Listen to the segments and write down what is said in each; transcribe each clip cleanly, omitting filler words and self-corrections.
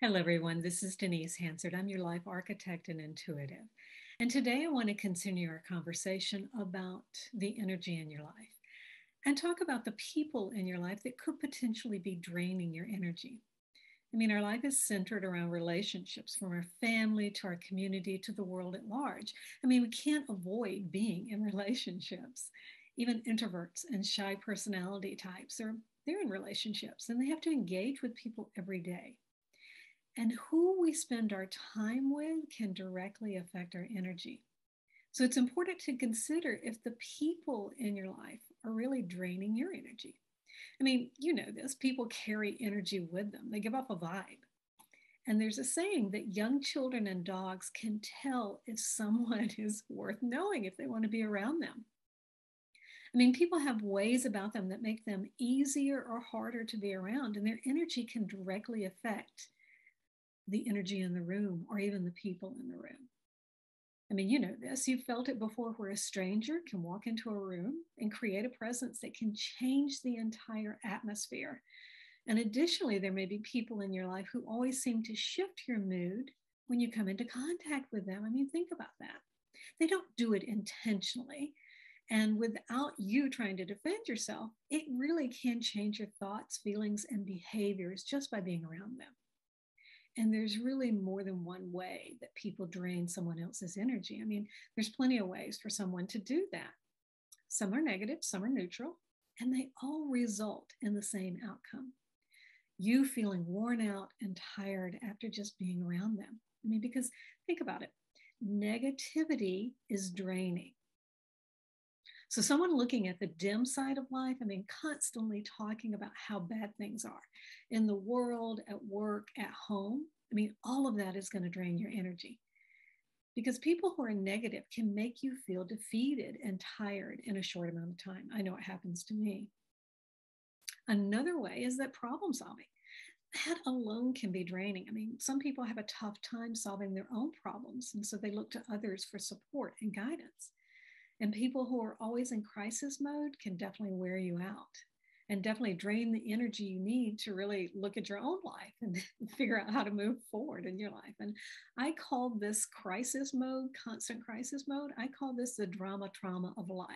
Hello, everyone. This is Denise Hansard. I'm your life architect and intuitive. And today I want to continue our conversation about the energy in your life and talk about the people in your life that could potentially be draining your energy. I mean, our life is centered around relationships, from our family to our community to the world at large. I mean, we can't avoid being in relationships. Even introverts and shy personality types they're in relationships and they have to engage with people every day. And who we spend our time with can directly affect our energy. So it's important to consider if the people in your life are really draining your energy. I mean, you know this, people carry energy with them, they give off a vibe. And there's a saying that young children and dogs can tell if someone is worth knowing if they want to be around them. I mean, people have ways about them that make them easier or harder to be around, and their energy can directly affect the energy in the room or even the people in the room. I mean, you know this, you've felt it before, where a stranger can walk into a room and create a presence that can change the entire atmosphere. And additionally, there may be people in your life who always seem to shift your mood when you come into contact with them. I mean, think about that. They don't do it intentionally. And without you trying to defend yourself, it really can change your thoughts, feelings, and behaviors just by being around them. And there's really more than one way that people drain someone else's energy. I mean, there's plenty of ways for someone to do that. Some are negative, some are neutral, and they all result in the same outcome. You feeling worn out and tired after just being around them. I mean, because think about it, negativity is draining. So someone looking at the dim side of life, I mean, constantly talking about how bad things are in the world, at work, at home. I mean, all of that is going to drain your energy, because people who are negative can make you feel defeated and tired in a short amount of time. I know it happens to me. Another way is that problem solving. That alone can be draining. I mean, some people have a tough time solving their own problems, and so they look to others for support and guidance. And people who are always in crisis mode can definitely wear you out and definitely drain the energy you need to really look at your own life and figure out how to move forward in your life. And I call this crisis mode, constant crisis mode, I call this the drama trauma of life.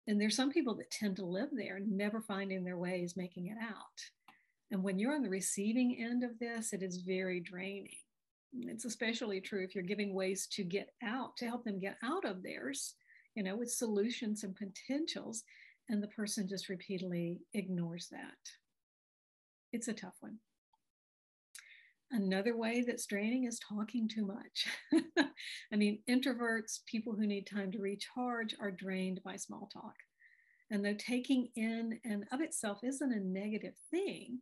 And there's some people that tend to live there, never finding their ways, making it out. And when you're on the receiving end of this, it is very draining. It's especially true if you're giving ways to get out, to help them get out of theirs, you know, with solutions and potentials, and the person just repeatedly ignores that. It's a tough one. Another way that's draining is talking too much. I mean, introverts, people who need time to recharge, are drained by small talk. And though taking in and of itself isn't a negative thing,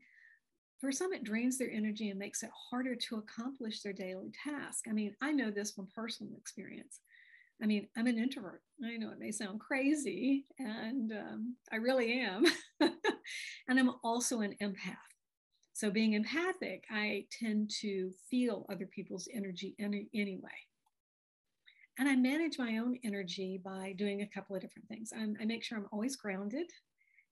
for some, it drains their energy and makes it harder to accomplish their daily task. I mean, I know this from personal experience. I mean, I'm an introvert. I know it may sound crazy, and I really am. And I'm also an empath. So being empathic, I tend to feel other people's energy anyway. And I manage my own energy by doing a couple of different things. I make sure I'm always grounded,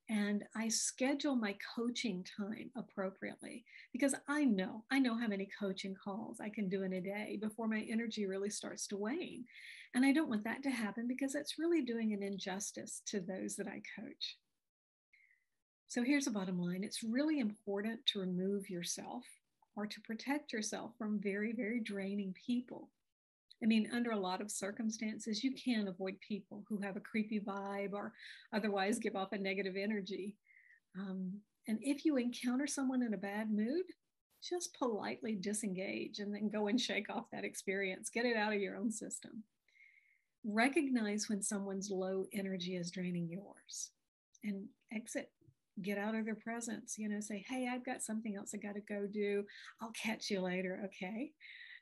and I schedule my coaching time appropriately, because I know how many coaching calls I can do in a day before my energy really starts to wane. And I don't want that to happen, because that's really doing an injustice to those that I coach. So here's the bottom line. It's really important to remove yourself or to protect yourself from very, very draining people. I mean, under a lot of circumstances, you can avoid people who have a creepy vibe or otherwise give off a negative energy. And if you encounter someone in a bad mood, just politely disengage and then go and shake off that experience. Get it out of your own system. Recognize when someone's low energy is draining yours and exit. Get out of their presence. You know, say, hey, I've got something else I got to go do. I'll catch you later. Okay.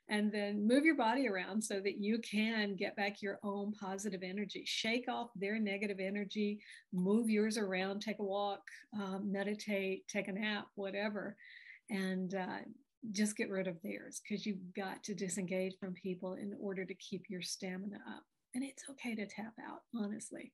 And then move your body around so that you can get back your own positive energy. Shake off their negative energy, move yours around, take a walk, meditate, take a nap, whatever, and just get rid of theirs, because you've got to disengage from people in order to keep your stamina up. And it's okay to tap out, honestly.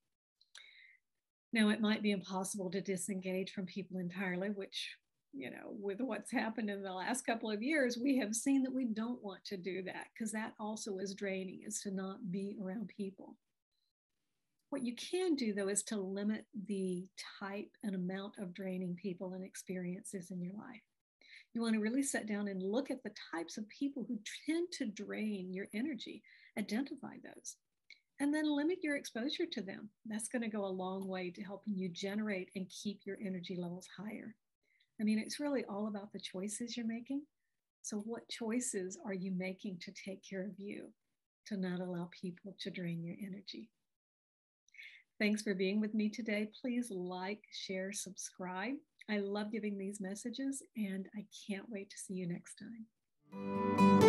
Now, it might be impossible to disengage from people entirely, which with what's happened in the last couple of years, we have seen that we don't want to do that, because that also is draining, is to not be around people. What you can do, though, is to limit the type and amount of draining people and experiences in your life. You want to really sit down and look at the types of people who tend to drain your energy, identify those, and then limit your exposure to them. That's going to go a long way to helping you generate and keep your energy levels higher. I mean, it's really all about the choices you're making. So what choices are you making to take care of you, to not allow people to drain your energy? Thanks for being with me today. Please like, share, subscribe. I love giving these messages, and I can't wait to see you next time.